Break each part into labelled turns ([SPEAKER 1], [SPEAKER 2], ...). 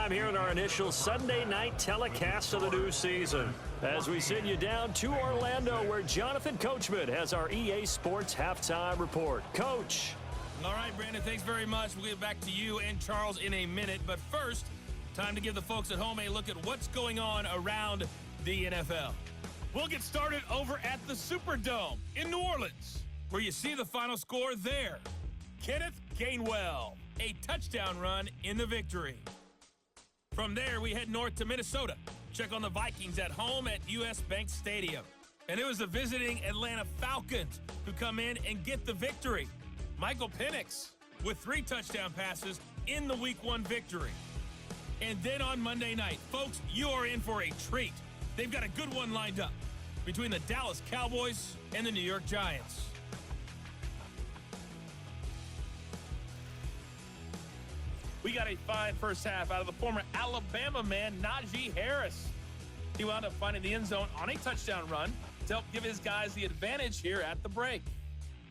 [SPEAKER 1] time here in our initial Sunday night telecast of the new season. As we send you down to Orlando, where Jonathan Coachman has our EA Sports Halftime Report. Coach.
[SPEAKER 2] All right, Brandon, thanks very much. We'll get back to you and Charles in a minute. But first, time to give the folks at home a look at what's going on around the NFL. We'll get started over at the Superdome in New Orleans, where you see the final score there. Kenneth Gainwell, a touchdown run in the victory. From there, we head north to Minnesota. Check on the Vikings at home at U.S. Bank Stadium. And it was the visiting Atlanta Falcons who come in and get the victory. Michael Penix with 3 touchdown passes in the Week 1 victory. And then on Monday night, folks, you are in for a treat. They've got a good one lined up between the Dallas Cowboys and the New York Giants. We got a fine first half out of the former Alabama man, Najee Harris. He wound up finding the end zone on a touchdown run to help give his guys the advantage here at the break.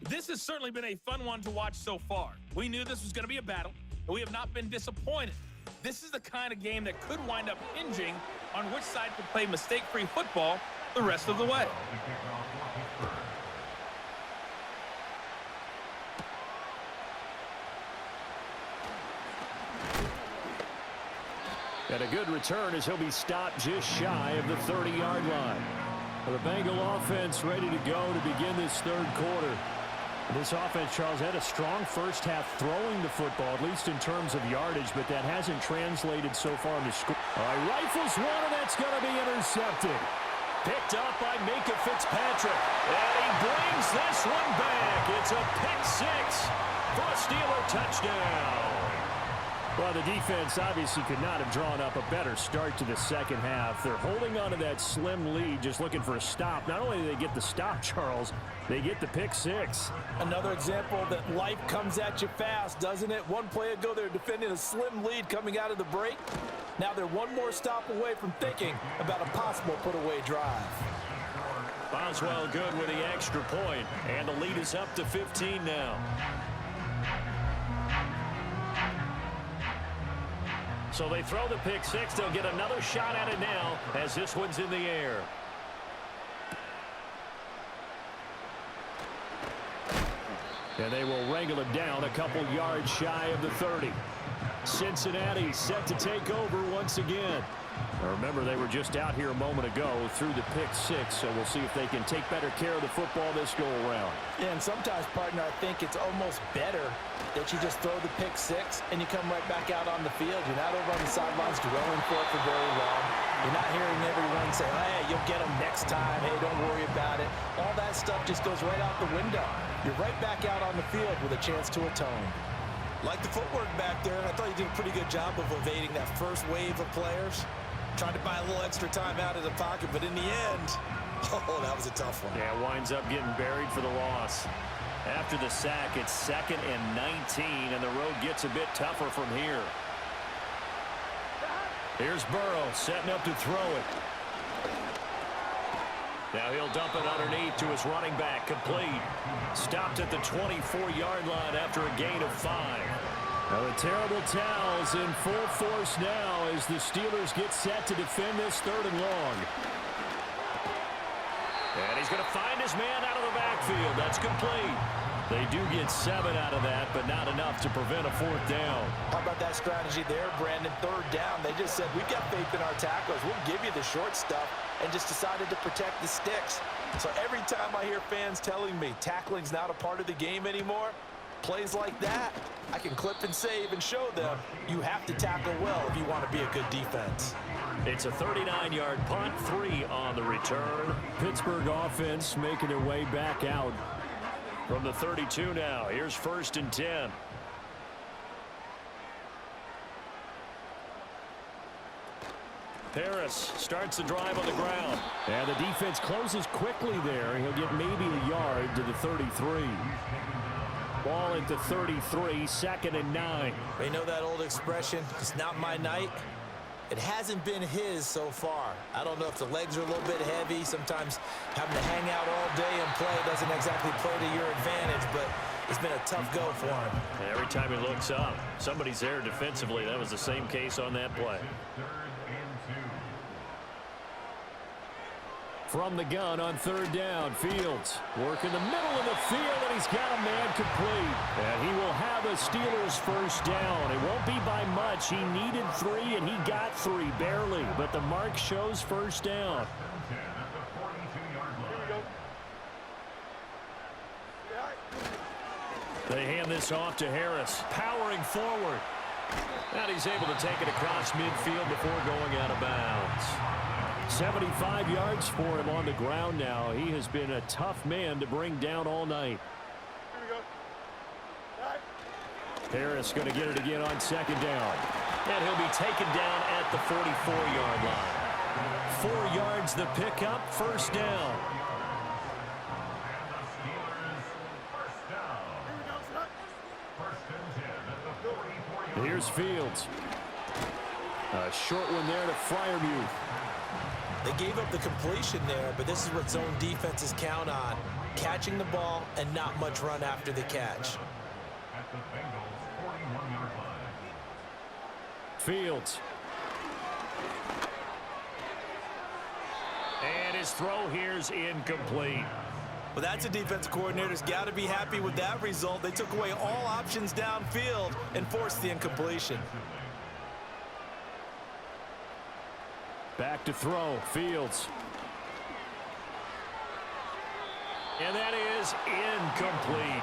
[SPEAKER 2] This has certainly been a fun one to watch so far. We knew this was going to be a battle, and we have not been disappointed. This is the kind of game that could wind up hinging on which side could play mistake-free football the rest of the way.
[SPEAKER 1] And a good return as he'll be stopped just shy of the 30-yard line. The Bengal offense ready to go to begin this third quarter. This offense, Charles, had a strong first half throwing the football, at least in terms of yardage, but that hasn't translated so far in the score. All right, rifles one, and that's going to be intercepted. Picked up by Minka Fitzpatrick. And he brings this one back. It's a pick six for a Steeler touchdown. Well, the defense obviously could not have drawn up a better start to the second half. They're holding on to that slim lead, just looking for a stop. Not only do they get the stop, Charles, they get the pick six.
[SPEAKER 3] Another example that life comes at you fast, doesn't it? One play ago, they're defending a slim lead coming out of the break. Now they're one more stop away from thinking about a possible put-away drive.
[SPEAKER 1] Boswell good with the extra point, and the lead is up to 15 now. So they throw the pick six. They'll get another shot at it now as this one's in the air. And they will wrangle it down a couple yards shy of the 30. Cincinnati set to take over once again. Now remember, they were just out here a moment ago through the pick six, so we'll see if they can take better care of the football this go-around.
[SPEAKER 3] Yeah, and sometimes, partner, I think it's almost better that you just throw the pick six and you come right back out on the field. You're not over on the sidelines dwelling for it for very long. You're not hearing everyone say, hey, you'll get them next time. Hey, don't worry about it. All that stuff just goes right out the window. You're right back out on the field with a chance to atone.
[SPEAKER 4] Like the footwork back there, and I thought you did a pretty good job of evading that first wave of players. Tried to buy a little extra time out of the pocket, but in the end, oh, that was a tough one.
[SPEAKER 1] Yeah, winds up getting buried for the loss. After the sack, it's 2nd and 19, and the road gets a bit tougher from here. Here's Burrow setting up to throw it. Now he'll dump it underneath to his running back, complete. Stopped at the 24-yard line after a gain of 5. Now the terrible towels in full force now as the Steelers get set to defend this 3rd and long. And he's going to find his man out of the backfield. That's complete. They do get 7 out of that, but not enough to prevent a 4th down.
[SPEAKER 3] How about that strategy there, Brandon? 3rd down. They just said, we've got faith in our tacklers. We'll give you the short stuff, and just decided to protect the sticks. So every time I hear fans telling me tackling's not a part of the game anymore, plays like that, I can clip and save and show them you have to tackle well if you want to be a good defense.
[SPEAKER 1] It's a 39-yard punt, 3 on the return. Pittsburgh offense making their way back out from the 32 now. Here's 1st and 10. Harris starts the drive on the ground. And the defense closes quickly there. He'll get maybe a yard to the 33. Ball at the 33, 2nd and 9.
[SPEAKER 3] You know that old expression, it's not my night? It hasn't been his so far. I don't know if the legs are a little bit heavy. Sometimes having to hang out all day and play doesn't exactly play to your advantage, but It's been a tough go for him.
[SPEAKER 1] Every time he looks up, somebody's there defensively. That was the same case on that play. From the gun on third down, Fields work in the middle of the field, and he's got a man complete. And he will have a Steelers first down. It won't be by much. He needed 3, and he got 3, barely. But the mark shows first down. They hand this off to Harris, powering forward. And he's able to take it across midfield before going out of bounds. 75 yards for him on the ground now. He has been a tough man to bring down all night. Harris going to get it again on second down. And he'll be taken down at the 44-yard line. 4 yards the pickup, first down. Here's Fields. A short one there to Freiermuth.
[SPEAKER 3] They gave up the completion there, but this is what zone defenses count on. Catching the ball and not much run after the catch.
[SPEAKER 1] Fields. And his throw here's incomplete.
[SPEAKER 3] Well, that's a defense coordinator's got to be happy with that result. They took away all options downfield and forced the incompletion.
[SPEAKER 1] Back to throw, Fields. And that is incomplete.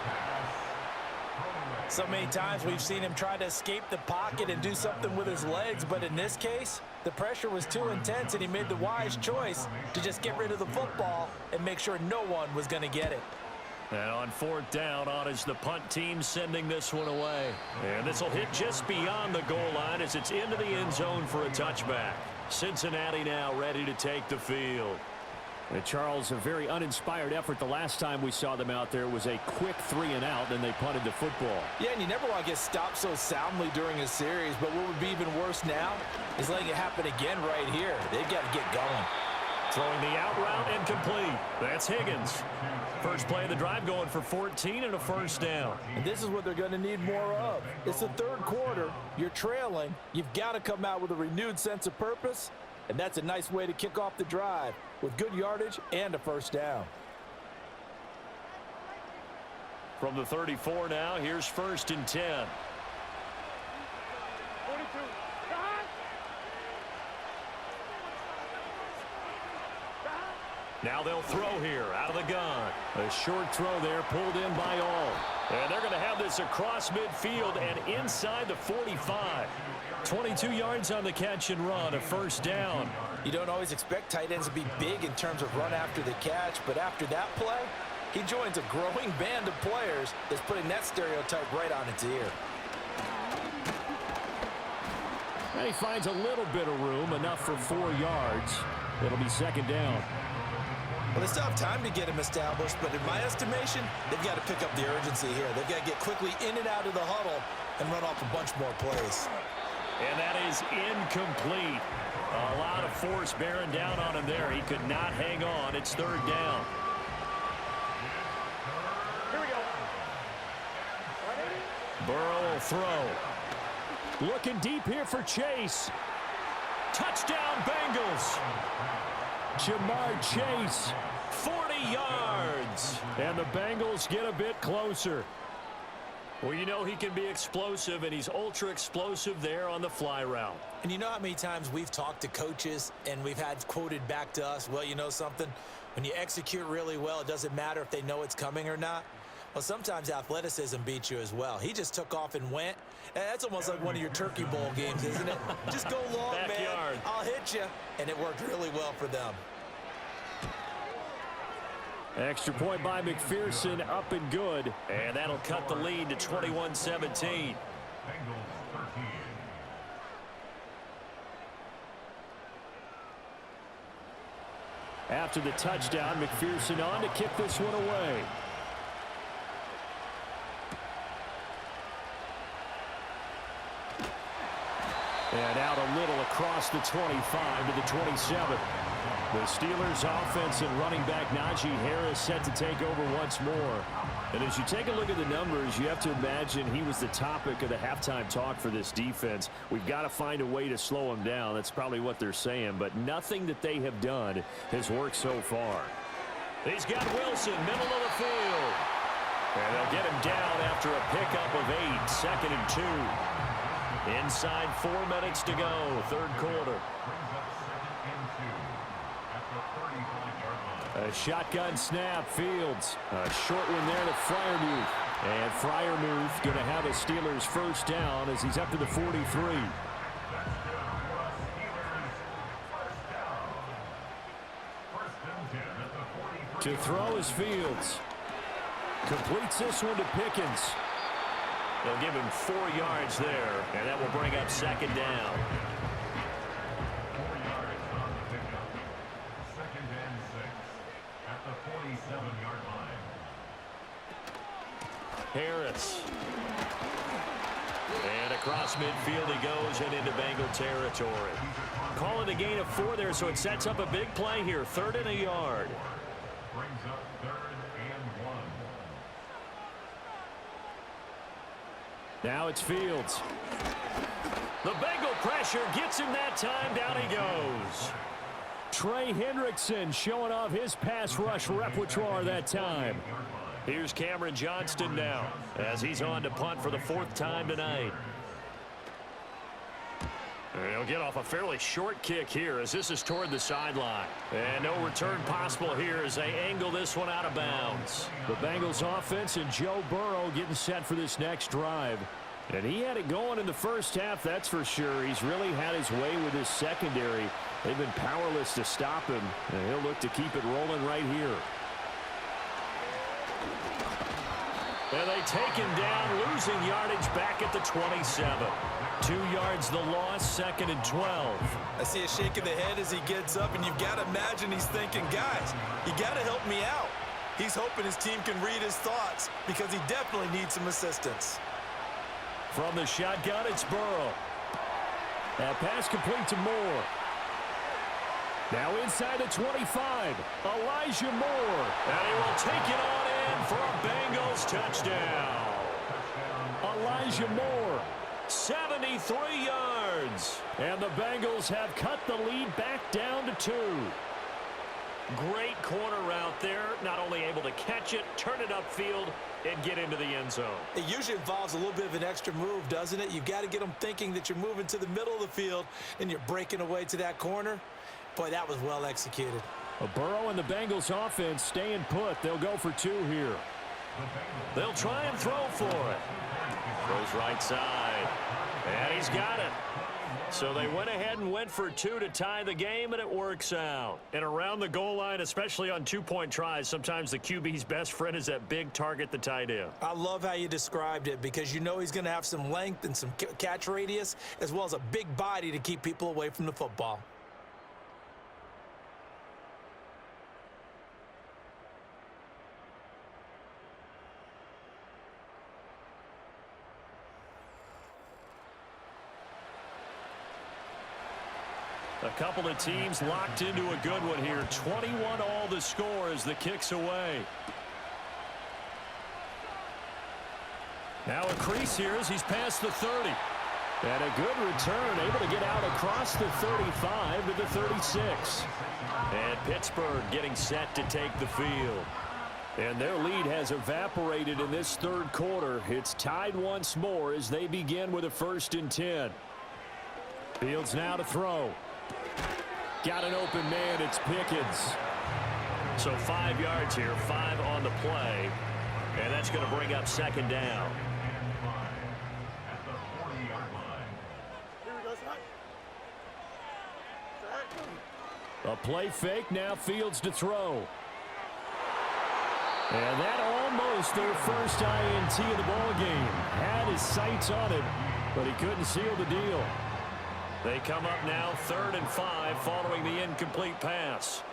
[SPEAKER 3] So many times we've seen him try to escape the pocket and do something with his legs, but in this case, the pressure was too intense and he made the wise choice to just get rid of the football and make sure no one was going to get it.
[SPEAKER 1] And on fourth down, on is the punt team sending this one away. And this will hit just beyond the goal line as it's into the end zone for a touchback. Cincinnati now ready to take the field. And Charles, a very uninspired effort the last time we saw them out there was a quick 3-and-out, then they punted the football.
[SPEAKER 3] Yeah, and you never want to get stopped so soundly during a series, but what would be even worse now is letting it happen again right here. They've got to get going.
[SPEAKER 1] Throwing the out route incomplete. That's Higgins. First play of the drive going for 14 and a first down.
[SPEAKER 3] And this is what they're going to need more of. It's the third quarter. You're trailing. You've got to come out with a renewed sense of purpose, and that's a nice way to kick off the drive with good yardage and a first down.
[SPEAKER 1] From the 34 now, here's first and 10. Now they'll throw here out of the gun. A short throw there pulled in by all. And they're going to have this across midfield and inside the 45. 22 yards on the catch and run, a first down.
[SPEAKER 3] You don't always expect tight ends to be big in terms of run after the catch, but after that play, he joins a growing band of players that's putting that stereotype right on its ear.
[SPEAKER 1] And he finds a little bit of room, enough for 4 yards. It'll be second down.
[SPEAKER 3] Well, they still have time to get him established, but in my estimation, they've got to pick up the urgency here. They've got to get quickly in and out of the huddle and run off a bunch more plays.
[SPEAKER 1] And that is incomplete. A lot of force bearing down on him there. He could not hang on. It's third down. Here we go. Burrow will throw. Looking deep here for Chase. Touchdown, Bengals. Jamar Chase, 40 yards. And the Bengals get a bit closer. Well, you know he can be explosive, and he's ultra explosive there on the fly route.
[SPEAKER 3] And you know how many times we've talked to coaches and we've had quoted back to us, well, you know something? When you execute really well, it doesn't matter if they know it's coming or not. Well, sometimes athleticism beats you as well. He just took off and went. And that's almost like one of your Turkey Bowl games, isn't it? Just go long,
[SPEAKER 1] Backyard.
[SPEAKER 3] man. I'll hit you. And it worked really well for them.
[SPEAKER 1] Extra point by McPherson, up and good. And that'll cut the lead to 21-17. After the touchdown, McPherson on to kick this one away. And out a little across the 25 to the 27. The Steelers offense and running back Najee Harris set to take over once more. And as you take a look at the numbers, you have to imagine he was the topic of the halftime talk for this defense. We've got to find a way to slow him down. That's probably what they're saying. But nothing that they have done has worked so far. He's got Wilson, middle of the field. And they'll get him down after a pickup of 8, 2nd and 2. Inside 4 minutes to go, third quarter. A shotgun snap, Fields. A short one there to Freiermuth. And Freiermuth going to have a Steelers first down as he's up to the 43. To throw is Fields. Completes this one to Pickens. They'll give him 4 yards there, and that will bring up second down. Harris. And across midfield he goes and into Bengal territory. Call it a gain of 4 there, so it sets up a big play here. 3rd and a yard.
[SPEAKER 5] Brings up 3rd and 1.
[SPEAKER 1] Now it's Fields. The Bengal pressure gets him that time. Down he goes. Trey Hendrickson showing off his pass rush repertoire that time. Here's Cameron Johnston now as he's on to punt for the 4th time tonight. He'll get off a fairly short kick here as this is toward the sideline. And no return possible here as they angle this one out of bounds. The Bengals offense and Joe Burrow getting set for this next drive. And he had it going in the first half, that's for sure. He's really had his way with his secondary. They've been powerless to stop him. And he'll look to keep it rolling right here. And they take him down, losing yardage back at the 27. 2 yards the loss, 2nd and 12.
[SPEAKER 4] I see a shake of the head as he gets up, and you've got to imagine he's thinking, guys, you got to help me out. He's hoping his team can read his thoughts because he definitely needs some assistance.
[SPEAKER 1] From the shotgun, it's Burrow. That pass complete to Moore. Now inside the 25, Elijah Moore. And he will take it on in for a Bengals touchdown. Elijah Moore, 73 yards. And the Bengals have cut the lead back down to 2. Great corner route there. Not only able to catch it, turn it upfield, and get into the end zone.
[SPEAKER 4] It usually involves a little bit of an extra move, doesn't it? You've got to get them thinking that you're moving to the middle of the field and you're breaking away to that corner. Boy, that was well executed.
[SPEAKER 1] Burrow and the Bengals offense staying put. They'll go for 2 here. They'll try and throw for it. Throws right side. And he's got it. So they went ahead and went for 2 to tie the game, and it works out. And around the goal line, especially on 2-point tries, sometimes the QB's best friend is that big target, the tight end.
[SPEAKER 4] I love how you described it because you know he's going to have some length and some catch radius as well as a big body to keep people away from the football.
[SPEAKER 1] A couple of teams locked into a good one here. 21 all the score as the kick's away. Now a crease here as he's past the 30. And a good return, able to get out across the 35 to the 36. And Pittsburgh getting set to take the field. And their lead has evaporated in this third quarter. It's tied once more as they begin with a 1st and 10. Fields now to throw. Got an open man, it's Pickens. So 5 yards here, 5 on the play. And that's going to bring up second down. A play fake, now Fields to throw. And that almost their first INT of the ball game. Had his sights on it, but he couldn't seal the deal. They come up now 3rd and 5 following the incomplete pass.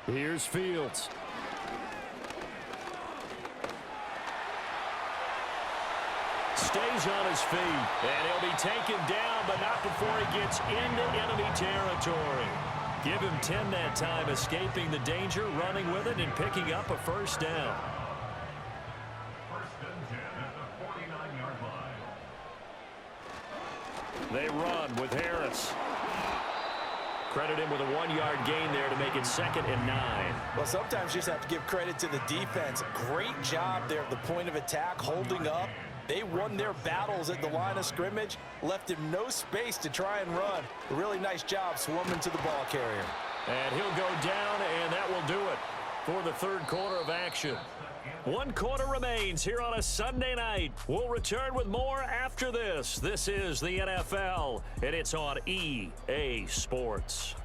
[SPEAKER 1] Here's Fields. Stays on his feet, and he'll be taken down, but not before he gets into enemy territory. Give him 10 that time, escaping the danger, running with it, and picking up a first down.
[SPEAKER 5] First and 10 at the 49-yard line.
[SPEAKER 1] They run with Harris. Credit him with a 1-yard gain there to make it 2nd and 9.
[SPEAKER 3] Well, sometimes you just have to give credit to the defense. Great job there at the point of attack, holding up. They won their battles at the line of scrimmage, left him no space to try and run. A really nice job swarming to the ball carrier.
[SPEAKER 1] And he'll go down, and that will do it for the third quarter of action. 1 quarter remains here on a Sunday night. We'll return with more after this. This is the NFL, and it's on EA Sports.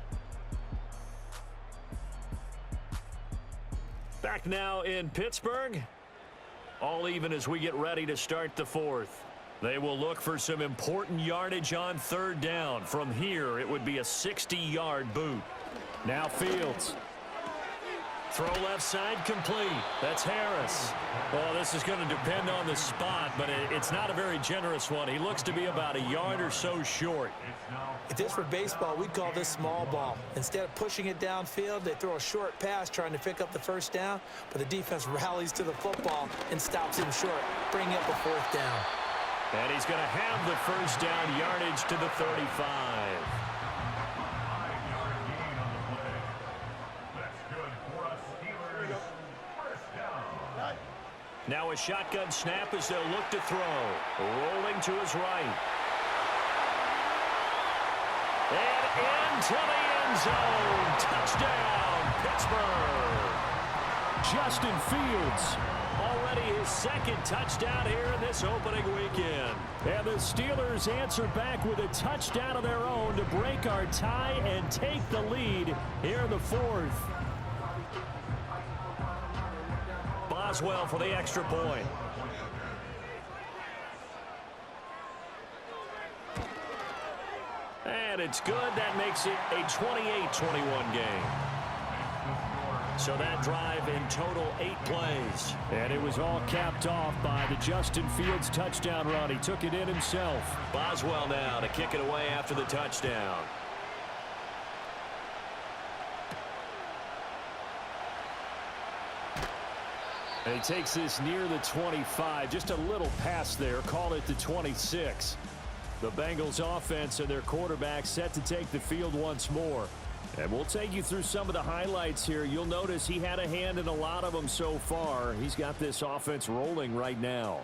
[SPEAKER 1] Back now in Pittsburgh. All even as we get ready to start the fourth. They will look for some important yardage on third down. From here, it would be a 60-yard boot. Now Fields. Throw left side complete. That's Harris. Well, this is going to depend on the spot, but it's not a very generous one. He looks to be about a yard or so short.
[SPEAKER 3] If this were baseball, we'd call this small ball. Instead of pushing it downfield, they throw a short pass trying to pick up the first down, but the defense rallies to the football and stops him short, bringing up a fourth down.
[SPEAKER 1] And he's going to have the first down, yardage to the 35.
[SPEAKER 5] 5-yard gain on the play. That's good for us Steelers. First down.
[SPEAKER 1] Now a shotgun snap as they'll look to throw. Rolling to his right. And into the end zone. Touchdown, Pittsburgh. Justin Fields. Already his 2nd touchdown here in this opening weekend. And the Steelers answer back with a touchdown of their own to break our tie and take the lead here in the fourth. Boswell for the extra point. And it's good. That makes it a 28-21 game. So that drive in total 8 plays. And it was all capped off by the Justin Fields touchdown run. He took it in himself. Boswell now to kick it away after the touchdown. And he takes this near the 25. Just a little pass there. Call it the 26. The Bengals offense and their quarterback set to take the field once more. And we'll take you through some of the highlights here. You'll notice he had a hand in a lot of them so far. He's got this offense rolling right now.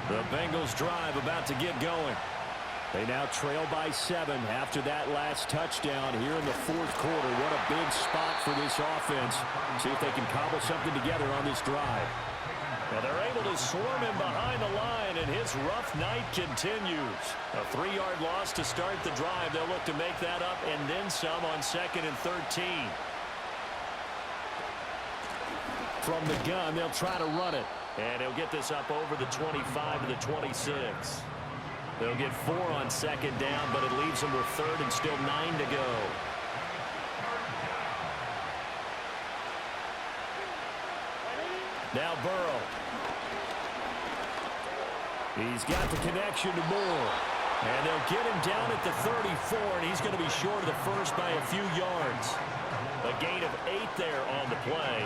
[SPEAKER 1] The Bengals drive about to get going. They now trail by 7 after that last touchdown here in the fourth quarter. What a big spot for this offense. See if they can cobble something together on this drive. Now they're able to swarm him behind the line, and his rough night continues. A 3-yard loss to start the drive. They'll look to make that up and then some on 2nd and 13. From the gun, they'll try to run it. And he'll get this up over the 25 to the 26. They'll get 4 on 2nd down, but it leaves them with 3rd and still 9 to go. Now Burrow. He's got the connection to Moore. And they'll get him down at the 34, and he's going to be short of the first by a few yards. A gain of 8 there on the play.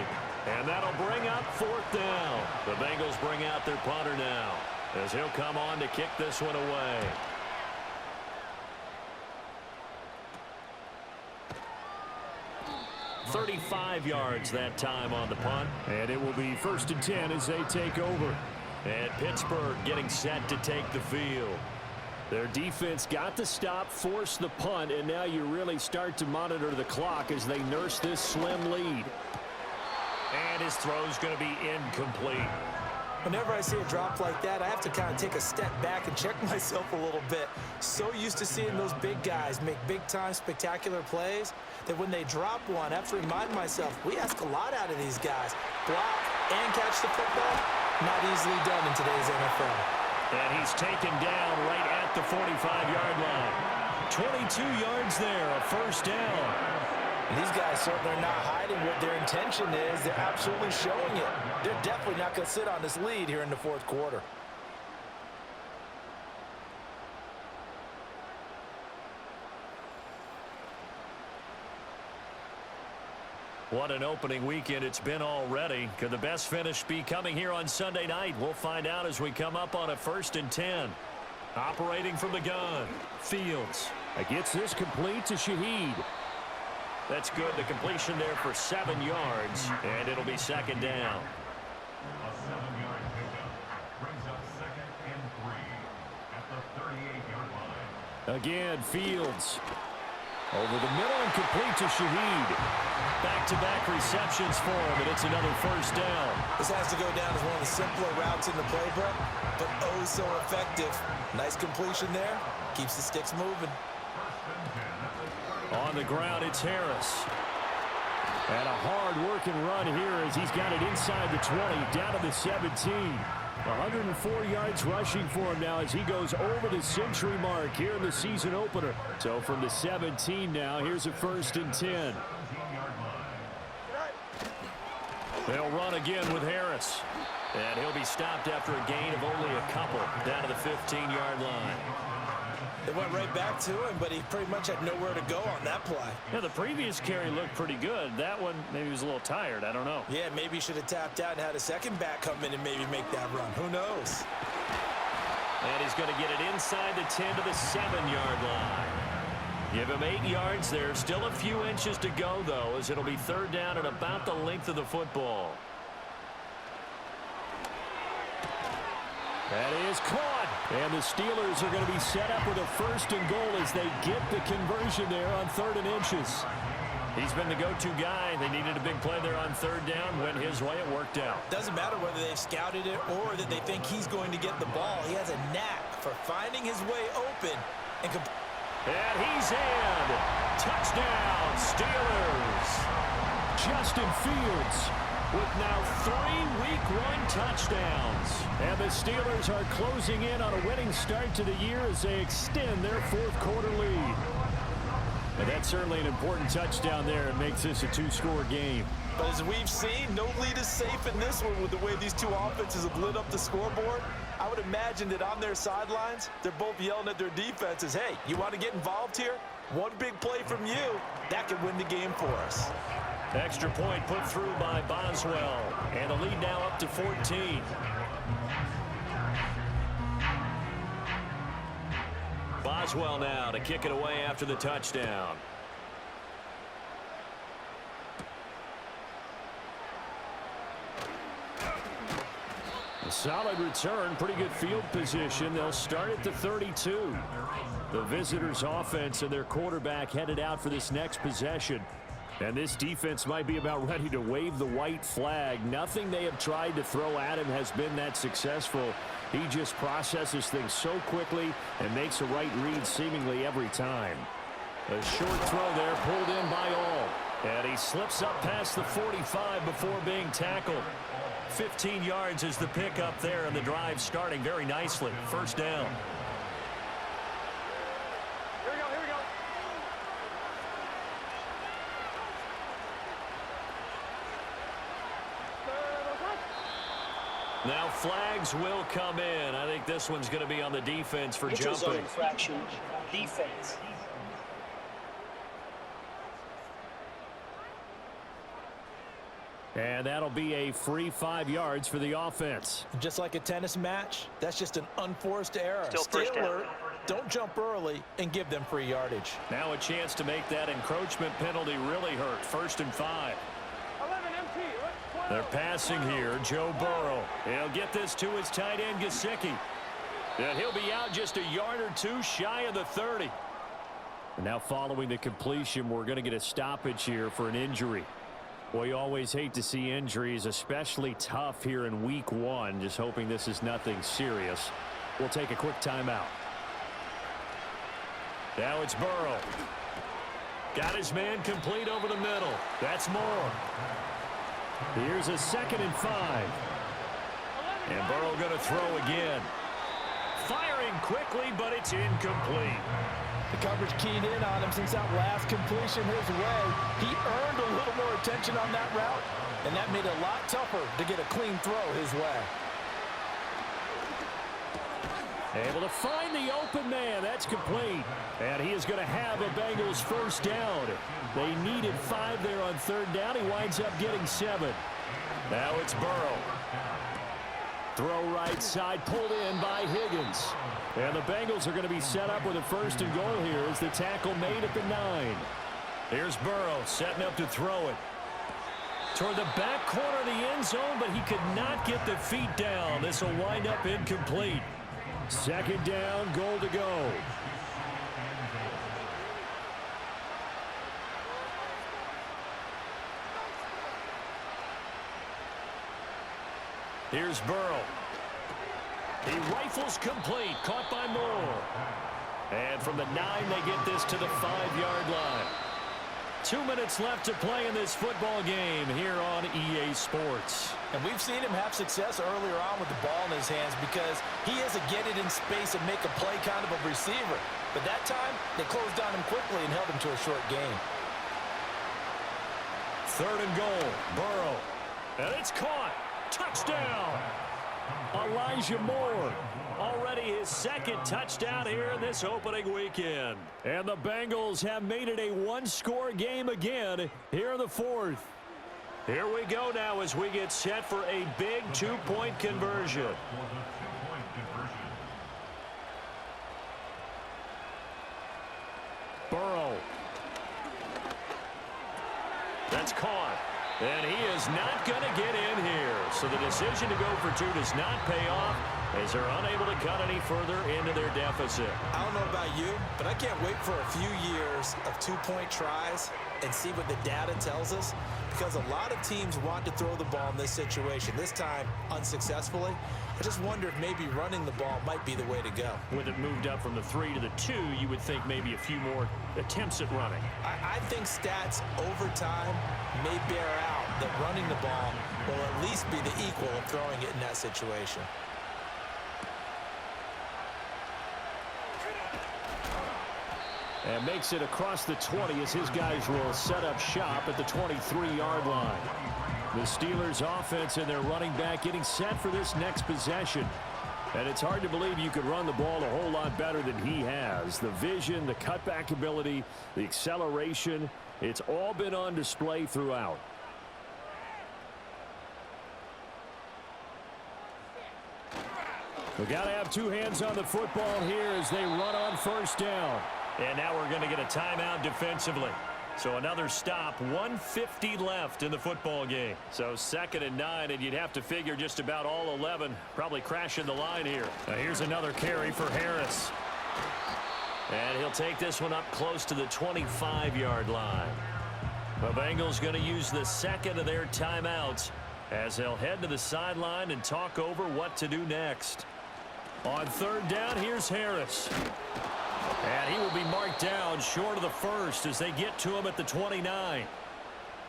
[SPEAKER 1] And that'll bring up 4th down. The Bengals bring out their punter now, as he'll come on to kick this one away. "35 yards that time on the punt. And it will be 1st and 10 as they take over. And Pittsburgh getting set to take the field. Their defense got the stop, forced the punt, and now you really start to monitor the clock as they nurse this slim lead. And his throw's going to be incomplete.
[SPEAKER 3] Whenever I see a drop like that, I have to kind of take a step back and check myself a little bit. So used to seeing those big guys make big-time spectacular plays that when they drop one, I have to remind myself, we ask a lot out of these guys. Block and catch the football, not easily done in today's NFL.
[SPEAKER 1] And he's taken down right at the 45-yard line. 22 yards there, a 1st down.
[SPEAKER 3] And these guys certainly are not hiding what their intention is. They're absolutely showing it. They're definitely not going to sit on this lead here in the fourth quarter.
[SPEAKER 1] What an opening weekend it's been already. Could the best finish be coming here on Sunday night? We'll find out as we come up on a 1st and 10. Operating from the gun, Fields.
[SPEAKER 2] Gets this complete to Shaheed.
[SPEAKER 1] That's good. The completion there for 7 yards, and it'll be 2nd down.
[SPEAKER 5] A 7-yard pickup brings up 2nd and 3 at the 38-yard line.
[SPEAKER 2] Again, Fields. Over the middle and complete to Shaheed.
[SPEAKER 1] Back-to-back receptions for him, and it's another 1st down.
[SPEAKER 4] This has to go down as one of the simpler routes in the playbook, but oh so effective. Nice completion there. Keeps the sticks moving.
[SPEAKER 2] On the ground, it's Harris. And a hard-working run here as he's got it inside the 20, down to the 17. 104 yards rushing for him now as he goes over the century mark here in the season opener. So from the 17 now, here's a 1st and 10. They'll run again with Harris.
[SPEAKER 1] And he'll be stopped after a gain of only a couple, down to the 15-yard line.
[SPEAKER 4] They went right back to him, but he pretty much had nowhere to go on that play.
[SPEAKER 2] Yeah, the previous carry looked pretty good. That one, maybe he was a little tired. I don't know.
[SPEAKER 4] Yeah, maybe he should have tapped out and had a second back come in and maybe make that run. Who knows?
[SPEAKER 1] And he's going to get it inside the 10 to the 7-yard line. Give him 8 yards there. Still a few inches to go, though, as it'll be 3rd down and about the length of the football.
[SPEAKER 2] That is caught. And the Steelers are going to be set up with a 1st and goal as they get the conversion there on 3rd and inches.
[SPEAKER 1] He's been the go-to guy. They needed a big play there on 3rd down. Went his way. It worked out.
[SPEAKER 4] Doesn't matter whether they've scouted it or that they think he's going to get the ball. He has a knack for finding his way open.
[SPEAKER 1] And he's in. Touchdown, Steelers.
[SPEAKER 2] Justin Fields with now 3 Week 1 touchdowns. And the Steelers are closing in on a winning start to the year as they extend their 4th quarter lead. And that's certainly an important touchdown there. It makes this a 2-score game.
[SPEAKER 3] But as we've seen, no lead is safe in this one with the way these two offenses have lit up the scoreboard. I would imagine that on their sidelines, they're both yelling at their defenses, hey, you want to get involved here? One big play from you, that could win the game for us.
[SPEAKER 1] Extra point put through by Boswell. And the lead now up to 14. Boswell now to kick it away after the touchdown.
[SPEAKER 2] A solid return, pretty good field position. They'll start at the 32. The visitors' offense and their quarterback headed out for this next possession. And this defense might be about ready to wave the white flag. Nothing they have tried to throw at him has been that successful. He just processes things so quickly and makes a right read seemingly every time. A short throw there pulled in by all. And he slips up past the 45 before being tackled.
[SPEAKER 1] 15 yards is the pickup there, and the drive starting very nicely. 1st down. Now flags will come in. I think this one's going to be on the defense for jumping.
[SPEAKER 6] Infraction, defense.
[SPEAKER 2] And that'll be a free 5 yards for the offense.
[SPEAKER 4] Just like a tennis match, that's just an unforced error.
[SPEAKER 6] Still
[SPEAKER 4] Stay
[SPEAKER 6] first down.
[SPEAKER 4] alert, don't jump early, and give them free yardage.
[SPEAKER 1] Now a chance to make that encroachment penalty really hurt. 1st and 5. They're passing here. Joe Burrow. He'll get this to his tight end, Gesicki. And he'll be out just a yard or two shy of the 30.
[SPEAKER 2] And now following the completion, we're going to get a stoppage here for an injury. Well, you always hate to see injuries, especially tough here in Week 1. Just hoping this is nothing serious. We'll take a quick timeout.
[SPEAKER 1] Now it's Burrow. Got his man complete over the middle. That's Moore.
[SPEAKER 2] Here's a 2nd and 5.
[SPEAKER 1] And Burrow going to throw again. Firing quickly, but it's incomplete.
[SPEAKER 3] The coverage keyed in on him since that last completion his way. He earned a little more attention on that route, and that made it a lot tougher to get a clean throw his way.
[SPEAKER 1] Able to find the open man. That's complete. And he is going to have a Bengals first down. They needed 5 there on third down. He winds up getting 7. Now it's Burrow. Throw right side, pulled in by Higgins. And the Bengals are going to be set up with a first and goal here as the tackle made at the 9. Here's Burrow setting up to throw it. Toward the back corner of the end zone, but he could not get the feet down. This will wind up incomplete. Second down, goal to go. Here's Burrow. He rifles complete, caught by Moore. And from the 9, they get this to the 5-yard line. 2 minutes left to play in this football game here on EA Sports.
[SPEAKER 3] And we've seen him have success earlier on with the ball in his hands because he is a get it in space and make a play kind of a receiver. But that time, they closed on him quickly and held him to a short gain.
[SPEAKER 1] Third and goal, Burrow. And it's caught. Touchdown. Elijah Moore. Already his second touchdown here in this opening weekend. And the Bengals have made it a one-score game again here in the 4th. Here we go now as we get set for a big 2-point conversion. Burrow. That's caught. And he is not going to get in here. So the decision to go for 2 does not pay off as they're unable to cut any further into their deficit.
[SPEAKER 4] I don't know about you, but I can't wait for a few years of 2-point tries and see what the data tells us, because a lot of teams want to throw the ball in this situation. This time, unsuccessfully. I just wonder if maybe running the ball might be the way to go.
[SPEAKER 1] With it moved up from the 3 to the 2, you would think maybe a few more attempts at running.
[SPEAKER 4] I think stats over time may bear out that running the ball will at least be the equal of throwing it in that situation.
[SPEAKER 1] And makes it across the 20 as his guys will set up shop at the 23-yard line. The Steelers offense and their running back getting set for this next possession. And it's hard to believe you could run the ball a whole lot better than he has. The vision, the cutback ability, the acceleration, it's all been on display throughout. We've got to have 2 hands on the football here as they run on first down. And now we're going to get a timeout defensively. So another stop, 1:50 left in the football game. So 2nd and 9, and you'd have to figure just about all 11 probably crashing the line here. Now here's another carry for Harris. And he'll take this one up close to the 25-yard line. The Bengals going to use the 2nd of their timeouts as they'll head to the sideline and talk over what to do next. On 3rd down, here's Harris. And he will be marked down short of the 1st as they get to him at the 29.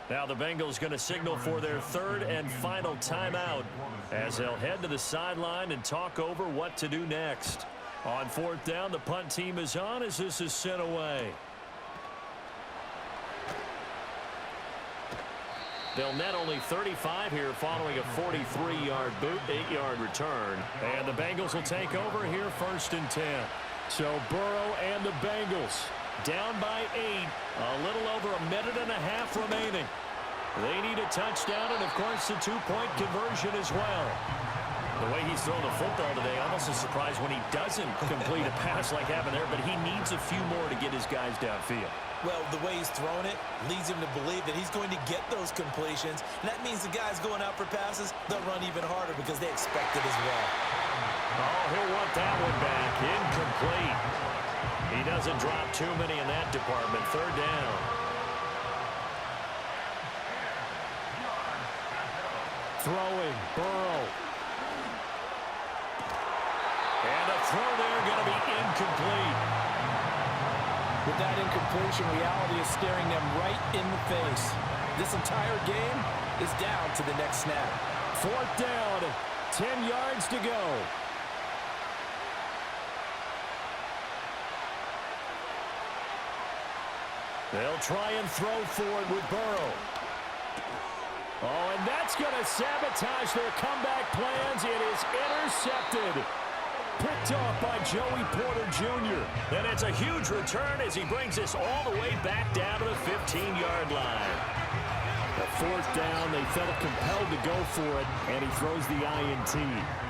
[SPEAKER 1] Now the Bengals going to signal for their 3rd and final timeout as they'll head to the sideline and talk over what to do next. On 4th down, the punt team is on as this is sent away. They'll net only 35 here following a 43-yard boot, 8-yard return. And the Bengals will take over here 1st and 10. So Burrow and the Bengals down by 8. A little over a minute and a half remaining. They need a touchdown and, of course, a 2-point conversion as well. The way he's thrown the football today, almost a surprise when he doesn't complete a pass like happened there, but he needs a few more to get his guys downfield.
[SPEAKER 4] Well, the way he's thrown it leads him to believe that he's going to get those completions. And that means the guys going out for passes, they'll run even harder because they expect it as well.
[SPEAKER 1] Oh, he'll want that one back. Incomplete. He doesn't drop too many in that department. 3rd down. Throwing, Burrow. And a throw there going to be incomplete.
[SPEAKER 3] With that incompletion, reality is staring them right in the face. This entire game is down to the next snap.
[SPEAKER 1] 4th down, 10 yards to go. They'll try and throw forward with Burrow. Oh, and that's going to sabotage their comeback plans. It is intercepted. Picked off by Joey Porter Jr.
[SPEAKER 7] And it's a huge return as he brings this all the way back down to the 15-yard line.
[SPEAKER 1] A fourth down, they felt compelled to go for it, and he throws the INT.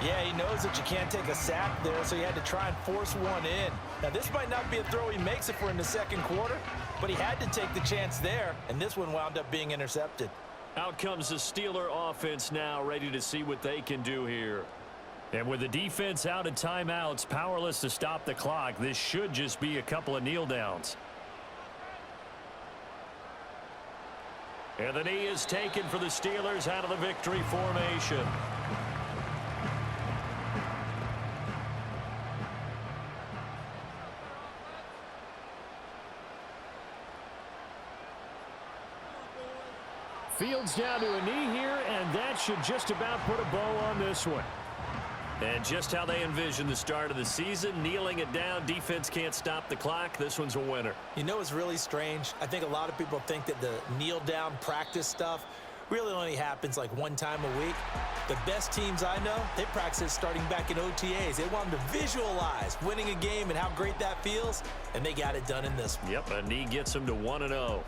[SPEAKER 3] Yeah, he knows that you can't take a sack there, so he had to try and force one in. Now, this might not be a throw he makes if we're in the second quarter, but he had to take the chance there, and this one wound up being intercepted.
[SPEAKER 1] Out comes the Steeler offense now, ready to see what they can do here. And with the defense out of timeouts, powerless to stop the clock, this should just be a couple of kneel downs. And the knee is taken for the Steelers out of the victory formation. Fields down to a knee here, and that should just about put a bow on this one. And just how they envision the start of the season, kneeling it down, defense can't stop the clock. This one's a winner.
[SPEAKER 3] You know, it's really strange. I think a lot of people think that the kneel-down practice stuff really only happens like one time a week. The best teams I know, they practice it starting back in OTAs. They want them to visualize winning a game and how great that feels, and they got it done in this one.
[SPEAKER 1] Yep, a knee gets them to 1-0.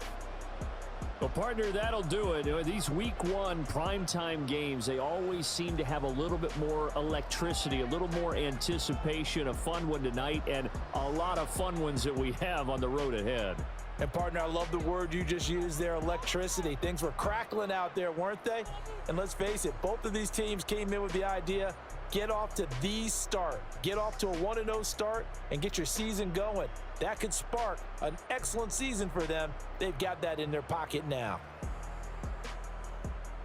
[SPEAKER 1] Well, partner, that'll do it. These week one primetime games, they always seem to have a little bit more electricity, a little more anticipation. A fun one tonight, and a lot of fun ones that we have on the road ahead.
[SPEAKER 3] And, partner, I love the word you just used there, electricity. Things were crackling out there, weren't they? And let's face it, both of these teams came in with the idea, get off to the start. Get off to a 1-0 start and get your season going. That could spark an excellent season for them. They've got that in their pocket now.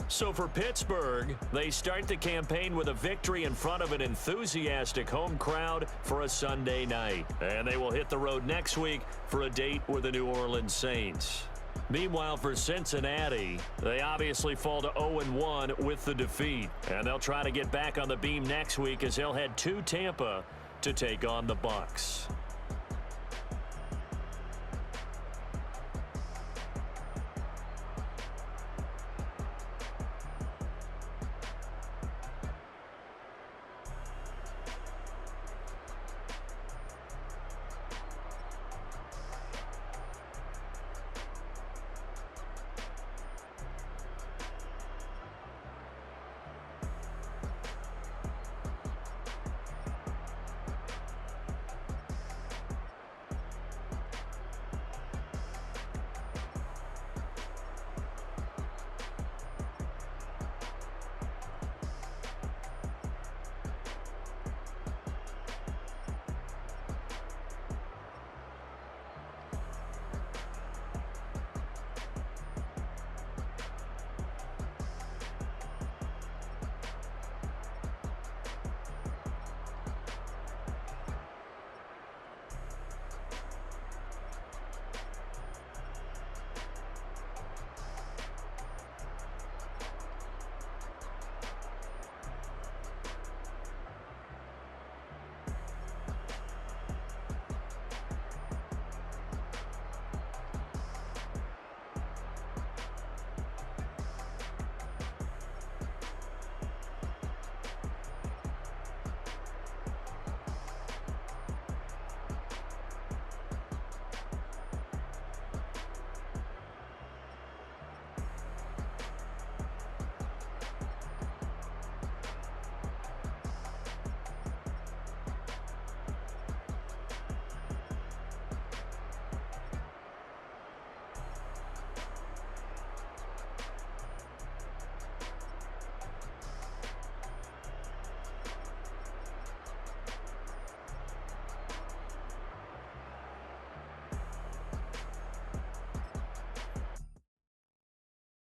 [SPEAKER 1] So for Pittsburgh, they start the campaign with a victory in front of an enthusiastic home crowd for a Sunday night. And they will hit the road next week for a date with the New Orleans Saints. Meanwhile, for Cincinnati, they obviously fall to 0-1 with the defeat. And they'll try to get back on the beam next week as they'll head to Tampa to take on the Bucs.